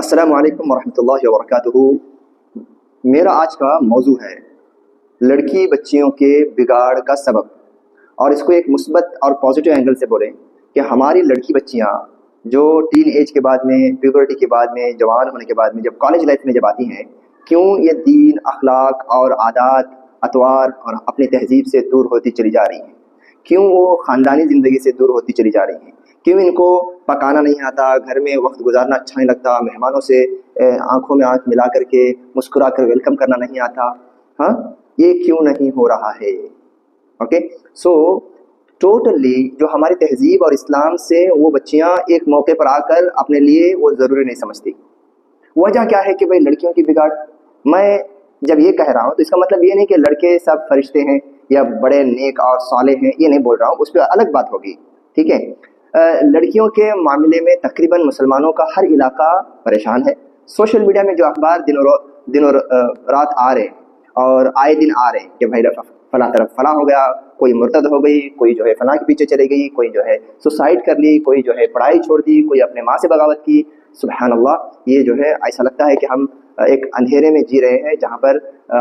السلام علیکم ورحمۃ اللہ وبرکاتہ۔ میرا آج کا موضوع ہے لڑکی بچیوں کے بگاڑ کا سبب، اور اس کو ایک مثبت اور پازیٹیو اینگل سے بولیں کہ ہماری لڑکی بچیاں جو ٹین ایج کے بعد میں، پیوبرٹی کے بعد میں، جوان ہونے کے بعد میں، جب کالج لائف میں جب آتی ہیں، کیوں یہ دین، اخلاق اور عادات، اطوار اور اپنی تہذیب سے دور ہوتی چلی جا رہی ہیں؟ کیوں وہ خاندانی زندگی سے دور ہوتی چلی جا رہی ہیں؟ کیوں ان کو پکانا نہیں آتا، گھر میں وقت گزارنا اچھا نہیں لگتا، مہمانوں سے آنکھوں میں آنکھ ملا کر کے مسکرا کر ویلکم کرنا نہیں آتا؟ ہاں، یہ کیوں نہیں ہو رہا ہے؟ اوکے، سو ٹوٹلی جو ہماری تہذیب اور اسلام سے وہ بچیاں ایک موقع پر آ کر اپنے لیے وہ ضروری نہیں سمجھتی۔ وجہ کیا ہے کہ بھائی لڑکیوں کی بگاڑ؟ میں جب یہ کہہ رہا ہوں تو اس کا مطلب یہ نہیں کہ لڑکے سب فرشتے ہیں یا بڑے نیک اور صالح ہیں، یہ نہیں بول رہا ہوں، اس پہ الگ بات ہوگی، ٹھیک ہے۔ لڑکیوں کے معاملے میں تقریباً مسلمانوں کا ہر علاقہ پریشان ہے۔ سوشل میڈیا میں جو اخبار دن اور رات آ رہے ہیں اور آئے دن آ رہے ہیں کہ بھائی فلاں طرف فلاں ہو گیا، کوئی مرتد ہو گئی، کوئی جو ہے فلاں کے پیچھے چلے گئی، کوئی جو ہے سوسائڈ کر لی، کوئی جو ہے پڑھائی چھوڑ دی، کوئی اپنے ماں سے بغاوت کی۔ سبحان اللہ، یہ جو ہے ایسا لگتا ہے کہ ہم ایک اندھیرے میں جی رہے ہیں جہاں پر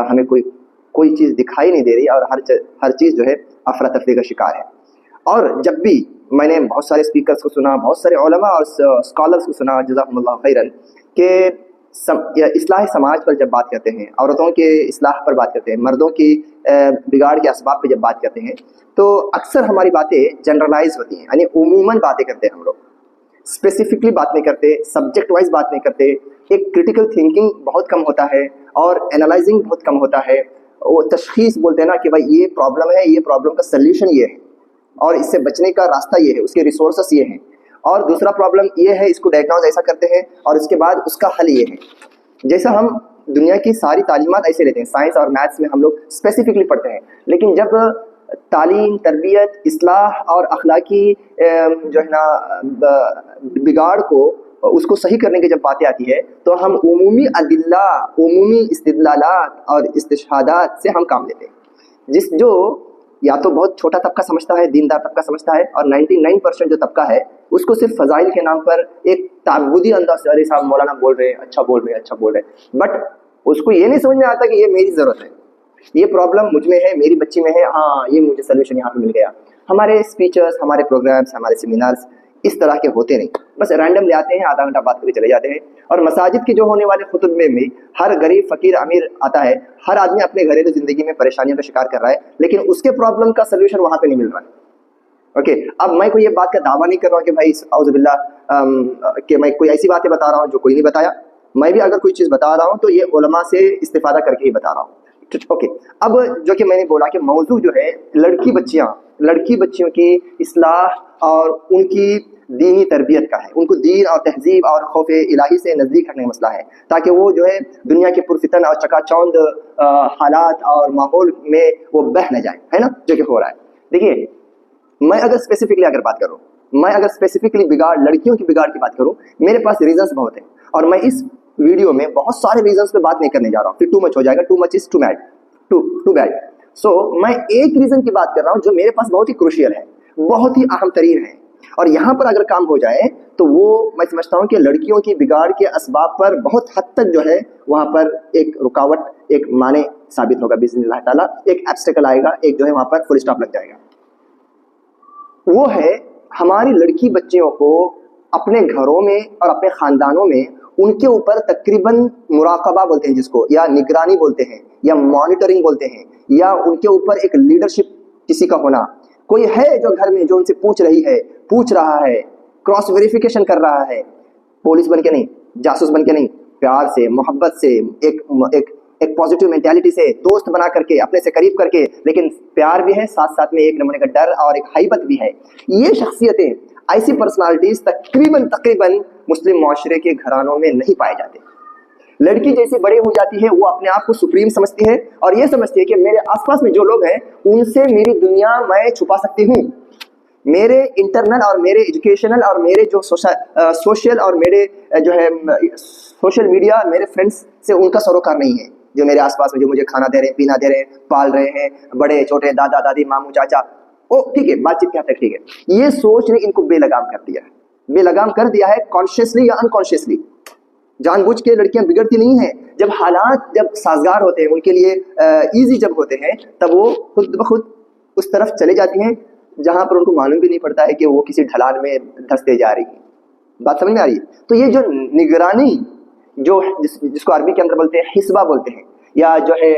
ہمیں کوئی چیز دکھائی نہیں دے رہی، اور ہر چیز جو ہے افراتفری کا شکار ہے۔ اور جب بھی میں نے بہت سارے اسپیکرز کو سنا، بہت سارے علماء اور اسکالرز کو سنا، جزاکم اللہ خیرن، کہ اصلاح سماج پر جب بات کرتے ہیں، عورتوں کے اصلاح پر بات کرتے ہیں، مردوں کی بگاڑ کے اسباب پہ جب بات کرتے ہیں، تو اکثر ہماری باتیں جنرلائز ہوتی ہیں، یعنی عموماً باتیں کرتے ہیں ہم لوگ، اسپیسیفکلی بات نہیں کرتے، سبجیکٹ وائز بات نہیں کرتے، ایک کریٹیکل تھنکنگ بہت کم ہوتا ہے اور اینالائزنگ بہت کم ہوتا ہے۔ وہ تشخیص بولتے ہیں نا کہ بھائی یہ پرابلم ہے، یہ پرابلم کا سلیوشن یہ ہے، اور اس سے بچنے کا راستہ یہ ہے، اس کے ریسورسز یہ ہیں، اور دوسرا پرابلم یہ ہے، اس کو ڈائگنوز ایسا کرتے ہیں، اور اس کے بعد اس کا حل یہ ہے۔ جیسا ہم دنیا کی ساری تعلیمات ایسے لیتے ہیں، سائنس اور میتھس میں ہم لوگ اسپیسیفکلی پڑھتے ہیں، لیکن جب تعلیم، تربیت، اصلاح اور اخلاقی جو ہے نا بگاڑ کو، اس کو صحیح کرنے کی جب باتیں آتی ہے، تو ہم عمومی ادلہ، عمومی استدلالات اور استشہادات سے ہم کام لیتے ہیں، جو یا تو بہت چھوٹا طبقہ سمجھتا ہے، دیندار طبقہ سمجھتا ہے، اور 99% جو طبقہ ہے اس کو صرف فضائل کے نام پر ایک تعبدی انداز سے، ارے صاحب مولانا بول رہے ہیں، اچھا بول رہے ہیں، اچھا بول رہے ہیں، بٹ اس کو یہ نہیں سمجھ میں آتا کہ یہ میری ضرورت ہے، یہ پرابلم مجھ میں ہے، میری بچی میں ہے، ہاں یہ مجھے سلوشن یہاں پہ مل گیا۔ ہمارے اسپیچرز، ہمارے پروگرامز، ہمارے سیمینارز اس طرح کے ہوتے نہیں، بس رینڈم لے آتے ہیں، آدھا گھنٹہ بات کر کے چلے جاتے ہیں۔ اور مساجد کے جو ہونے والے خطب میں بھی ہر غریب، فقیر، امیر آتا ہے، ہر آدمی اپنے گھریلو زندگی میں پریشانیوں کا شکار کر رہا ہے، لیکن اس کے پرابلم کا سلوشن وہاں پہ نہیں مل رہا ہے۔ اوکے، اب میں کوئی یہ بات کا دعویٰ نہیں کر رہا ہوں کہ بھائی اعوذ باللہ کہ میں کوئی ایسی باتیں بتا رہا ہوں جو کوئی نہیں بتایا۔ میں بھی اگر کوئی چیز بتا رہا ہوں تو یہ علماء سے استفادہ کر کے ہی بتا رہا ہوں۔ اوکے، اب جو کہ میں نے بولا کہ موضوع جو ہے لڑکی بچیوں کی اصلاح اور ان کی دینی تربیت کا ہے، ان کو دین اور تہذیب اور خوف الہی سے نزدیک رکھنے کا مسئلہ ہے، تاکہ وہ جو ہے دنیا کے پرفتن اور چکا چوند حالات اور ماحول میں وہ بہہ نہ جائے، ہے نا، جو کہ ہو رہا ہے۔ دیکھیے، میں اگر اسپیسیفکلی لڑکیوں کی بگاڑ کی بات کروں، میرے پاس ریزنس بہت ہیں، اور میں اس ویڈیو میں بہت سارے ریزنس پہ بات نہیں کرنے جا رہا ہوں، پھر ٹو مچ ہو جائے گا، too much is too bad. So میں ایک ریزن کی بات کر رہا ہوں جو میرے پاس بہت ہی کروشیل ہے، بہت ہی اہم ترین ہے، اور یہاں پر اگر کام ہو جائے تو وہ میں سمجھتا ہوں کہ لڑکیوں کی بگاڑ کے اسباب پر بہت حد تک جو ہے وہاں پر ایک رکاوٹ، ایک مانع ثابت ہوگا باذن اللہ تعالیٰ، ایک ایبسٹیکل آئے گا، ایک جو ہے وہاں پر فل اسٹاپ لگ جائے گا۔ وہ ہے ہماری لڑکی بچیوں کو اپنے گھروں میں اور اپنے خاندانوں میں ان کے اوپر تقریباً مراقبہ بولتے ہیں جس کو، یا نگرانی بولتے ہیں، یا مانیٹرنگ بولتے ہیں، یا ان کے اوپر ایک لیڈرشپ کسی کا ہونا، کوئی ہے جو گھر میں جو ان سے پوچھ رہا ہے، کراس ویریفیکیشن کر رہا ہے، پولیس بن کے نہیں، جاسوس بن کے نہیں، پیار سے، محبت سے، ایک پازیٹیو مینٹیلٹی سے، دوست بنا کر کے، اپنے سے قریب کر کے، لیکن پیار بھی ہے ساتھ ساتھ میں، ایک نمونے کا ڈر اور ایک ہیبت بھی ہے۔ یہ شخصیتیں، ایسی پرسنالٹیز تقریباً مسلم معاشرے کے گھرانوں میں نہیں پائے جاتے۔ لڑکی جیسے بڑے ہو جاتی ہے، وہ اپنے آپ کو سپریم سمجھتی ہے، اور یہ سمجھتی ہے کہ میرے آس پاس میں جو لوگ ہیں ان سے میری دنیا میں چھپا سکتی ہوں، میرے انٹرنل اور میرے ایجوکیشنل اور میرے جو سوشل اور میرے جو ہے سوشل میڈیا، میرے فرینڈس سے ان کا سروکار نہیں ہے، جو میرے آس پاس میں جو مجھے کھانا دے رہے ہیں، پینا دے رہے ہیں، پال رہے ہیں، بڑے چھوٹے، دادا دادی، ماموں چاچا، ٹھیک ہے، بات چیت کیا تک ٹھیک ہے۔ یہ سوچ نے ان کو بے لگام کر دیا ہے، کانشیسلی یا انکانشیسلی۔ جان بوجھ کے لڑکیاں بگڑتی نہیں ہیں. جب حالات جب سازگار ہوتے ہیں, ان کے لیے ایزی جب ہوتے ہیں, تب وہ خود بخود اس طرف چلے جاتی ہیں جہاں پر ان کو معلوم بھی نہیں پڑتا ہے کہ وہ کسی ڈھلان میں دھستے جا رہی ہیں. بات سمجھ میں آ رہی ہے؟ تو یہ جو نگرانی جو جس کو عربی کے اندر بولتے ہیں حسبہ بولتے ہیں, یا جو ہے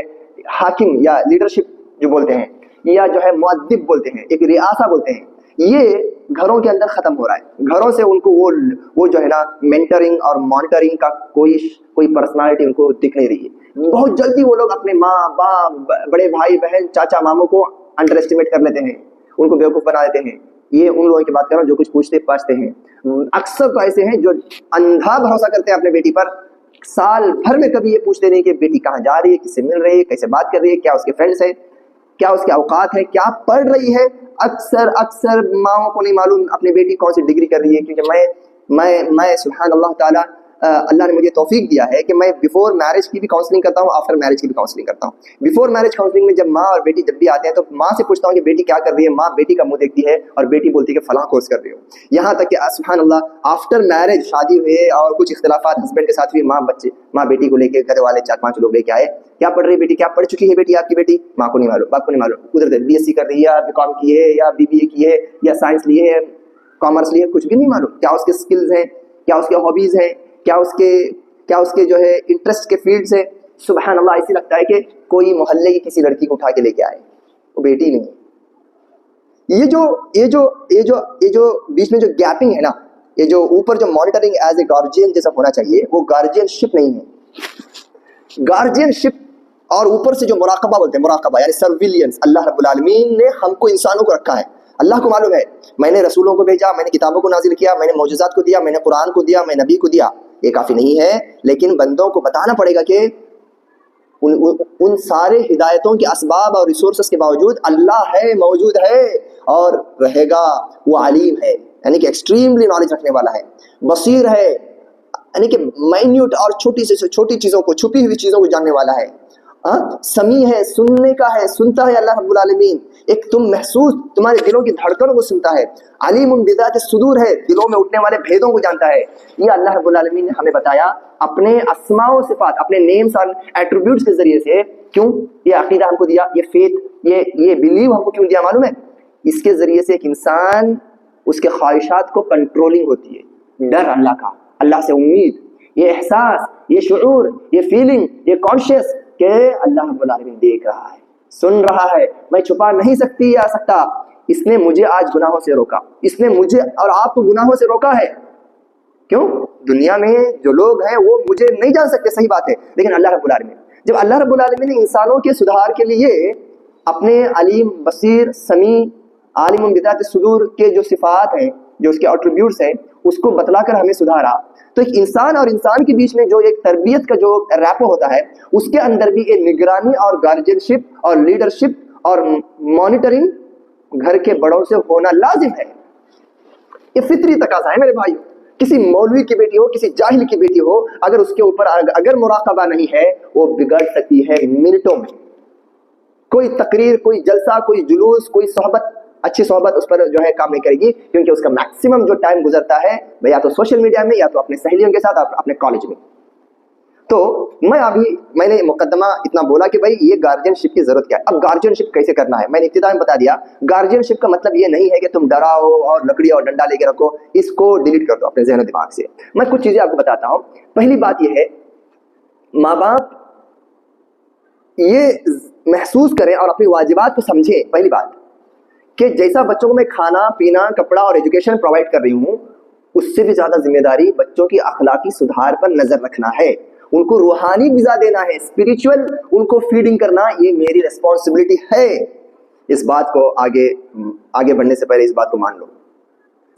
حاکم یا لیڈرشپ جو بولتے ہیں, یا جو ہے مؤدب بولتے ہیں, ایک ریاسہ بولتے ہیں, یہ گھروں کے اندر ختم ہو رہا ہے. گھروں سے ان کو وہ جو ہے نا مینٹرنگ اور مانیٹرنگ کا کوئی پرسنالٹی ان کو دکھ نہیں رہی ہے. بہت جلدی وہ لوگ اپنے ماں باپ بڑے بھائی بہن چاچا ماموں کو انڈر اسٹیمیٹ کر لیتے ہیں, ان کو بیوقوف بنا دیتے ہیں. یہ ان لوگوں کی بات کر رہا ہوں جو کچھ پوچھتے پاچھتے ہیں. اکثر تو ایسے ہیں جو اندھا بھروسہ کرتے ہیں اپنے بیٹی پر, سال بھر میں کبھی یہ پوچھتے نہیں کہ بیٹی کہاں جا رہی ہے, کس سے مل رہی ہے, کیسے بات کر رہی ہے, کیا اس کے فرینڈس ہے, کیا اس کے اوقات ہے, کیا پڑھ رہی ہے. اکثر ماؤں کو نہیں معلوم اپنی بیٹی کون سی ڈگری کر رہی ہے. کیونکہ میں سبحان اللہ تعالیٰ, اللہ نے مجھے توفیق دیا ہے کہ میں بیفور میرج کی بھی کاؤنسلنگ کرتا ہوں, آفٹر میرج کی بھی کاؤنسلنگ کرتا ہوں. بیفور میرج کاؤنسلنگ میں جب ماں اور بیٹی جب بھی آتے ہیں تو ماں سے پوچھتا ہوں کہ بیٹی کیا کر رہی ہے. ماں بیٹی کا منہ دیکھتی ہے اور بیٹی بولتی ہے کہ فلاں کورس کر رہی ہو. یہاں تک کہ سبحان اللہ آفٹر میرج شادی ہوئے اور کچھ اختلافات ہسبینڈ کے ساتھ ہوئے, ماں بیٹی کو لے کے گھر والے 4-5 لوگ لے کے آئے, کیا پڑھ رہی ہے بیٹی, کیا پڑھ چکی ہے بیٹی آپ کی بیٹی. ماں کو نہیں معلوم, باپ کو نہیں معلوم. ادھر BSc کر رہی ہے, یا BCom کی ہے, یا BBA کی ہے, یا سائنس لیے ہے, کامرس لیے, کچھ بھی نہیں معلوم. کیا اس کے اسکلز ہیں, کیا اس کے ہابیز ہیں, کیا اس کے جو ہے انٹرسٹ کے فیلڈ سے. سبحان اللہ ایسے لگتا ہے کہ کوئی محلے کی کسی لڑکی کو اٹھا کے لے کے آئے, وہ بیٹی نہیں. یہ جو بیچ میں جو گیپنگ ہے نا, یہ جو اوپر جو مانیٹرنگ ایز اے گارجین جیسا ہونا چاہیے, وہ گارجین شپ نہیں ہے. گارجین شپ اور اوپر سے جو مراقبہ بولتے ہیں, مراقبہ یعنی سرویلینس, اللہ رب العالمین نے ہم کو انسانوں کو رکھا ہے. اللہ کو معلوم ہے میں نے رسولوں کو بھیجا, میں نے کتابوں کو نازل کیا, میں نے معجزات کو دیا, میں نے قرآن کو دیا, میں نبی کو دیا. یہ کافی نہیں ہے, لیکن بندوں کو بتانا پڑے گا کہ ان سارے ہدایتوں کے اسباب اور ریسورسز کے باوجود اللہ ہے, موجود ہے اور رہے گا. وہ علیم ہے یعنی کہ ایکسٹریملی نالج رکھنے والا ہے, بصیر ہے یعنی کہ مائنیوٹ اور چھوٹی سے چھوٹی چیزوں کو, چھپی ہوئی چیزوں کو جاننے والا ہے. سمیع ہے, سننے کا ہے, سنتا ہے اللہ رب العالمین. ایک تم محسوس تمہارے دلوں کی دھڑکنوں کو سنتا ہے. علیم بذات الصدور ہے, دلوں میں اٹھنے والے بھیدوں کو جانتا ہے. یہ اللہ رب العالمین نے ہمیں بتایا اپنے اسماء و صفات, اپنے نیمز اور ایٹریبیوٹس کے ذریعے سے. کیوں یہ عقیدہ ہم کو دیا, یہ فیتھ, یہ بلیو ہم کو کیوں دیا معلوم ہے؟ اس کے ذریعے سے ایک انسان اس کے خواہشات کو کنٹرولنگ ہوتی ہے. ڈر اللہ کا, اللہ سے امید, یہ احساس, یہ شعور, یہ فیلنگ, یہ کانشیس کہ اللہ رب العالمین دیکھ رہا ہے, سن رہا ہے, میں چھپا نہیں سکتا. اس نے مجھے آج گناہوں سے روکا, اس نے مجھے اور آپ کو گناہوں سے روکا ہے. کیوں؟ دنیا میں جو لوگ ہیں وہ مجھے نہیں جان سکتے, صحیح بات ہے, لیکن اللہ رب العالمین, جب اللہ رب العالمین نے انسانوں کے سدھار کے لیے اپنے علیم, بصیر, سمیع, عالم بذات الصدور کے جو صفات ہیں, جو اس کے ایٹریبیوٹس ہیں, اس کو بتلا کر ہمیں سدھارا, تو ایک انسان اور انسان کے بیچ میں جو ایک تربیت کا جو ریپو ہوتا ہے, اس کے اندر بھی ایک نگرانی اور گارجینشپ اور لیڈرشپ اور مانیٹرنگ گھر کے بڑوں سے ہونا لازم ہے. یہ فطری تقاضا ہے میرے بھائیو. کسی مولوی کی بیٹی ہو, کسی جاہل کی بیٹی ہو, اگر اس کے اوپر اگر مراقبہ نہیں ہے, وہ بگڑ سکتی ہے منٹوں میں. کوئی تقریر, کوئی جلسہ, کوئی جلوس, کوئی صحبت, اچھی صحبت اس پر جو ہے کام نہیں کرے گی, کیونکہ اس کا میکسیمم جو ٹائم گزرتا ہے یا تو سوشل میڈیا میں, یا تو اپنے سہیلیوں کے ساتھ, اپنے کالج میں. تو میں نے مقدمہ اتنا بولا کہ بھائی یہ گارجین شپ کی ضرورت کیا ہے. اب گارجین شپ کیسے کرنا ہے میں نے ابتدا میں بتا دیا. گارجین شپ کا مطلب یہ نہیں ہے کہ تم ڈراؤ اور لکڑی اور ڈنڈا لے کے رکھو, اس کو ڈیلیٹ کر دو اپنے ذہن و دماغ سے. میں کچھ چیزیں آپ کو بتاتا ہوں. پہلی بات یہ ہے, ماں باپ یہ محسوس کریں اور اپنی واجبات کو سمجھیں. پہلی بات کہ جیسا بچوں کو میں کھانا پینا, کپڑا اور ایجوکیشن پرووائڈ کر رہی ہوں, اس سے بھی زیادہ ذمہ داری بچوں کی اخلاقی سدھار پر نظر رکھنا ہے. ان کو روحانی غذا دینا ہے, اسپریچول ان کو فیڈنگ کرنا, یہ میری ریسپانسبلٹی ہے. اس بات کو آگے بڑھنے سے پہلے اس بات کو مان لو.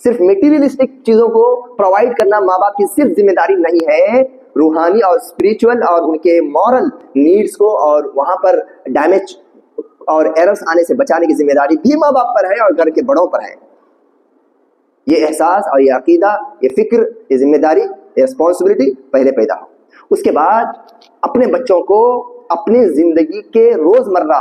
صرف میٹیریلسٹک چیزوں کو پرووائڈ کرنا ماں باپ کی صرف ذمہ داری نہیں ہے, روحانی اور اسپریچول اور ان کے مورل نیڈس کو اور وہاں پر ڈیمیج اور ایررز آنے سے بچانے کی ذمہ داری بھی ماں باپ پر ہے اور گھر کے بڑوں پر ہے. یہ احساس اور یہ عقیدہ, یہ فکر, یہ ذمہ داری, یہ ریسپانسبلٹی پہلے پیدا ہو. اس کے بعد اپنے بچوں کو اپنی زندگی کے روزمرہ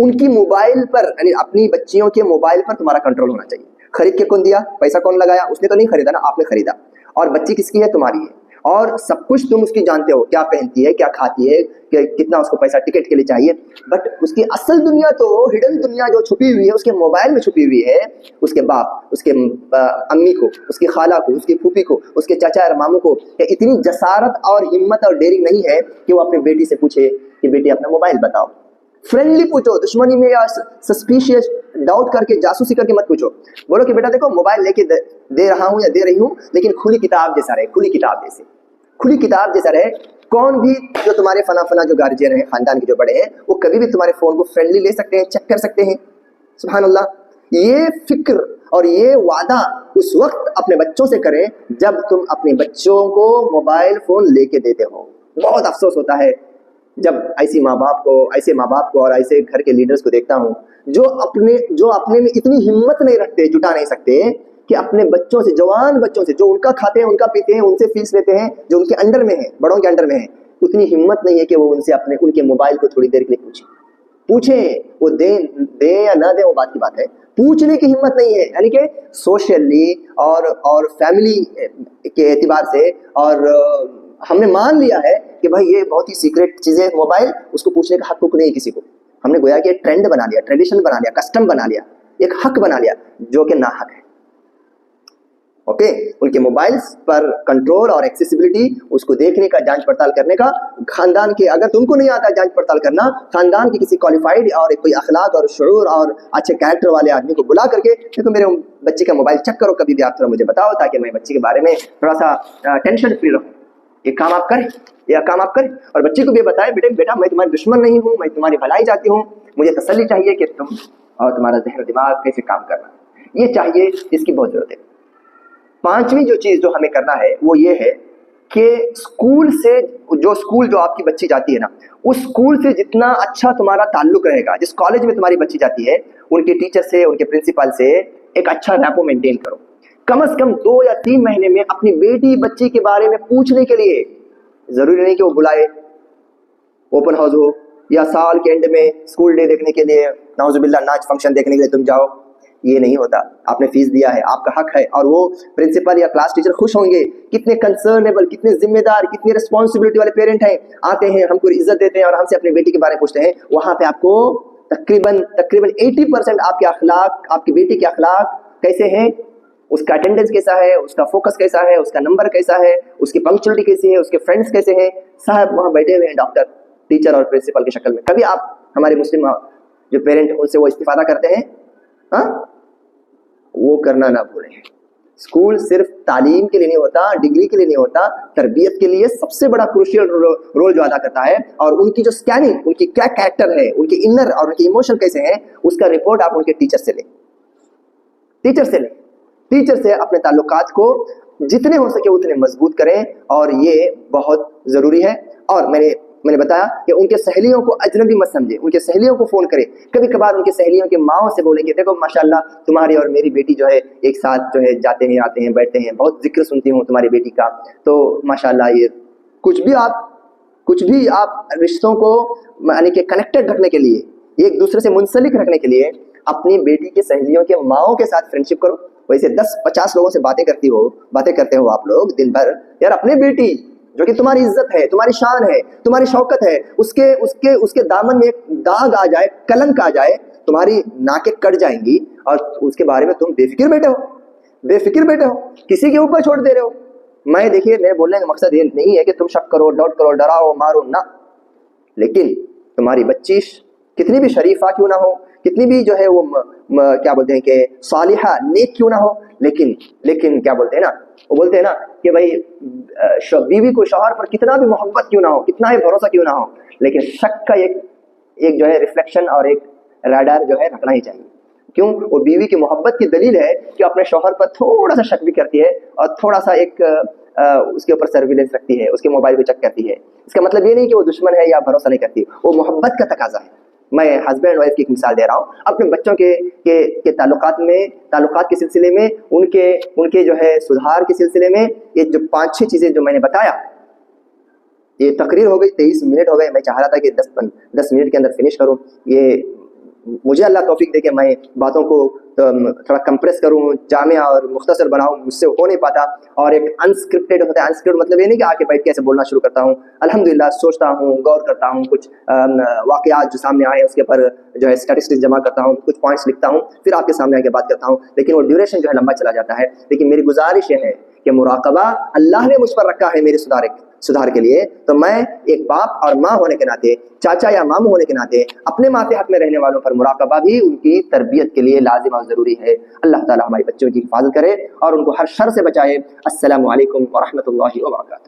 ان کی موبائل پر, یعنی اپنی بچیوں کے موبائل پر تمہارا کنٹرول ہونا چاہیے. خرید کے کون دیا, پیسہ کون لگایا, اس نے تو نہیں خریدا نا, آپ نے خریدا. اور بچی کس کی ہے, تمہاری ہے. اور سب کچھ تم اس کی جانتے ہو, کیا پہنتی ہے, کیا کھاتی ہے, کہ کتنا اس کو پیسہ ٹکٹ کے لیے چاہیے. بٹ اس کی اصل دنیا تو ہڈن دنیا جو چھپی ہوئی ہے اس کے موبائل میں چھپی ہوئی ہے. اس کے باپ, اس کے امی کو, اس کی خالہ کو, اس کی پھوپھی کو, اس کے چاچا اور ماموں کو اتنی جسارت اور ہمت اور ڈیرنگ نہیں ہے کہ وہ اپنی بیٹی سے پوچھے کہ بیٹی اپنا موبائل بتاؤ. فرینڈلی پوچھو, دشمنی میں یا سسپیشیس ڈاؤٹ کر کے, جاسوسی کر کے مت پوچھو. بولو کہ بیٹا دیکھو موبائل لے کے دے رہا ہوں یا دے رہی ہوں, لیکن کھلی کتاب جیسا رہے, کھلی کتاب جیسے, کھلی کتاب جیسا رہے. کون بھی جو تمہارے فنا جو گارجین ہیں, خاندان کے جو بڑے ہیں, وہ کبھی بھی تمہارے فون کو فرینڈلی لے سکتے ہیں, چیک کر سکتے ہیں. سبحان اللہ. یہ فکر اور یہ وعدہ اس وقت اپنے بچوں سے کریں جب تم اپنے بچوں کو موبائل فون لے کے دیتے ہو. بہت افسوس ہوتا ہے جب ایسے ماں باپ کو اور ایسے گھر کے لیڈرز کو دیکھتا ہوں جو اپنے میں اتنی ہمت نہیں رکھتے, جٹا نہیں سکتے کہ اپنے بچوں سے, جوان بچوں سے, جو ان کا کھاتے ہیں, ان کا پیتے ہیں, ان سے فیس لیتے ہیں, جو ان کے انڈر میں ہیں, بڑوں کے انڈر میں ہیں, اتنی ہمت نہیں ہے کہ وہ ان سے ان کے موبائل کو تھوڑی دیر کے لیے پوچھیں. وہ دیں یا نہ دیں وہ بات کی بات ہے, پوچھنے کی ہمت نہیں ہے. یعنی کہ سوشلی اور فیملی کے اعتبار سے, اور ہم نے مان لیا ہے کہ بھائی یہ بہت ہی سیکریٹ چیزیں, موبائل, اس کو پوچھنے کا حق نہیں ہے کسی کو. ہم نے گویا کہ ٹرینڈ بنا لیا, ٹریڈیشن بنا لیا, کسٹم بنا لیا, ایک حق بنا لیا جو کہ ناحق ہے. اوکے, ان کے موبائلز پر کنٹرول اور ایکسیسیبلٹی, اس کو دیکھنے کا, جانچ پڑتال کرنے کا, خاندان کے, اگر تم کو نہیں آتا جانچ پڑتال کرنا, خاندان کے کسی کوالیفائڈ اور کوئی اخلاق اور شعور اور اچھے کیریکٹر والے آدمی کو بلا کر کے, دیکھو میرے بچے کا موبائل چیک کرو کبھی بھی, آپ تھوڑا مجھے بتاؤ تاکہ میں بچے کے بارے میں تھوڑا سا ٹینشن فری رہوں. یہ کام آپ کریں, اور بچے کو بھی بتائیں بیٹا میں تمہاری دشمن نہیں ہوں, میں تمہاری بھلائی چاہتی ہوں, مجھے تسلی چاہیے کہ تم اور تمہارا ذہن و دماغ کیسے کام کرنا, یہ چاہیے, اس کی بہت ضرورت ہے. پانچویں جو چیز جو ہمیں کرنا ہے وہ یہ ہے کہ اسکول جو آپ کی بچی جاتی ہے نا, اس اسکول سے جتنا اچھا تمہارا تعلق رہے گا, جس کالج میں تمہاری بچی جاتی ہے, ان کے ٹیچر سے, ان کے پرنسپل سے ایک اچھا ریپو مینٹین کرو. کم از کم 2 یا 3 مہینے میں اپنی بیٹی بچی کے بارے میں پوچھنے کے لیے, ضروری نہیں کہ وہ بلائے, اوپن ہاؤس ہو, یا سال کے اینڈ میں اسکول ڈے دیکھنے کے لیے, نعوذ باللہ ناچ فنکشن دیکھنے کے لیے تم جاؤ. یہ نہیں ہوتا. آپ نے فیس دیا ہے, آپ کا حق ہے, اور وہ پرنسپل یا کلاس ٹیچر خوش ہوں گے. کتنے کنسرنیبل, کتنے ذمہ دار, کتنی رسپانسبلٹی والے پیرنٹ ہیں, آتے ہیں, ہم کو عزت دیتے ہیں اور ہم سے اپنی بیٹی کے بارے میں پوچھتے ہیں. وہاں پہ آپ کو تقریباً 80% آپ کے اخلاق, آپ کی بیٹی کے اخلاق کیسے ہیں, اس کا اٹینڈنس کیسا ہے, اس کا فوکس کیسا ہے, اس کا نمبر کیسا ہے, اس کی پنکچولیٹی کیسی ہے, اس کے فرینڈس کیسے ہیں, صاحب وہاں بیٹھے ہوئے ہیں ڈاکٹر, ٹیچر اور پرنسپل کی شکل میں. کبھی آپ ہمارے مسلم جو پیرنٹ ان سے وہ استفادہ کرتے ہیں, ہاں, وہ کرنا نہ بھولیں. اسکول صرف تعلیم کے لیے نہیں ہوتا, ڈگری کے لیے نہیں ہوتا, تربیت کے لیے سب سے بڑا کروشیل رول جو ادا کرتا ہے. اور ان کی جو اسکیننگ, ان کی کیا کیریکٹر ہے, ان کے انر اور ان کے ایموشن کیسے ہیں, اس کا رپورٹ آپ ان کے ٹیچر سے لیں. ٹیچر سے اپنے تعلقات کو جتنے ہو سکے اتنے مضبوط کریں, اور یہ بہت ضروری ہے. اور میں نے بتایا کہ ان کے سہیلیوں کو اجنبی مت سمجھے, ان کے سہیلیوں کو فون کرے. کبھی کبھار ان کے سہیلیوں کے ماؤں سے بولیں کہ دیکھو ماشاءاللہ تمہاری اور میری بیٹی جو ہے ایک ساتھ جو ہے جاتے ہیں, آتے ہیں, بیٹھتے ہیں, بہت ذکر سنتی ہوں تمہاری بیٹی کا, تو ماشاءاللہ یہ کچھ بھی آپ رشتوں کو یعنی کہ کنیکٹڈ رکھنے کے لیے, ایک دوسرے سے منسلک رکھنے کے لیے اپنی بیٹی کے سہیلیوں کے ماؤں کے ساتھ فرینڈشپ کرو. ویسے 10-50 لوگوں سے باتیں کرتے ہو آپ لوگ دن بھر, یار اپنی بیٹی جو کہ تمہاری عزت ہے, تمہاری شان ہے, تمہاری شوکت ہے, اس کے دامن میں ایک داغ آ جائے, کلنک آ جائے, تمہاری ناکیں کٹ جائیں گی, اور اس کے بارے میں تم بے فکر بیٹھے ہو, کسی کے اوپر چھوڑ دے رہے ہو. دیکھیے میرے بولنے کا مقصد یہ نہیں ہے کہ تم شک کرو, ڈاؤٹ کرو, ڈراؤ, مارو, نہ. لیکن تمہاری بچی کتنی بھی شریفہ کیوں نہ ہو, کتنی بھی جو ہے وہ کیا بولتے ہیں کہ صالحہ, نیک کیوں نہ ہو, لیکن کیا بولتے ہیں نا, وہ بولتے ہیں نا کہ بھائی بیوی کو شوہر پر کتنا بھی محبت کیوں نہ ہو, کتنا ہی بھروسہ کیوں نہ ہو, لیکن شک کا ایک جو ہے ریفلیکشن اور ایک ریڈار جو ہے رکھنا ہی چاہیے. کیوں؟ وہ بیوی کی محبت کی دلیل ہے کہ اپنے شوہر پر تھوڑا سا شک بھی کرتی ہے, اور تھوڑا سا ایک اس کے اوپر سرویلنس رکھتی ہے, اس کے موبائل کو چیک کرتی ہے. اس کا مطلب یہ نہیں کہ وہ دشمن ہے یا بھروسہ نہیں کرتی, وہ محبت کا تقاضا ہے. میں ہسبینڈ وائف کی ایک مثال دے رہا ہوں. اپنے بچوں کے تعلقات کے سلسلے میں, ان کے جو ہے سدھار کے سلسلے میں, یہ جو 5-6 چیزیں جو میں نے بتایا, یہ تقریر ہو گئی, 23 منٹ ہو گئے. میں چاہ رہا تھا کہ 10 منٹ کے اندر فنش کروں. یہ مجھے اللہ توفیق دے کہ میں باتوں کو تھوڑا کمپریس کروں، جامع اور مختصر بناؤں، مجھ سے ہو نہیں پاتا. اور ایک انسکرپٹیڈ ہوتا ہے، انسکرپٹڈ مطلب یہ نہیں کہ آ کے بیٹھ کے ایسے بولنا شروع کرتا ہوں. الحمدللہ سوچتا ہوں، غور کرتا ہوں، کچھ واقعات جو سامنے آئے اس کے پر جو ہے اسٹیٹسٹکس جمع کرتا ہوں، کچھ پوائنٹس لکھتا ہوں، پھر آپ کے سامنے آ کے بات کرتا ہوں. لیکن وہ ڈیوریشن جو ہے لمبا چلا جاتا ہے. لیکن میری گزارش یہ ہے کہ مراقبہ اللہ نے مجھ پر رکھا ہے میرے صدار کے لیے، تو میں ایک باپ اور ماں ہونے کے ناطے، چاچا یا ماموں ہونے کے ناطے اپنے ماتحت میں رہنے والوں پر مراقبہ بھی ان کی تربیت کے لیے لازم اور ضروری ہے. اللہ تعالی ہمارے بچوں کی حفاظت کرے اور ان کو ہر شر سے بچائے. السلام علیکم ورحمۃ اللہ وبرکاتہ.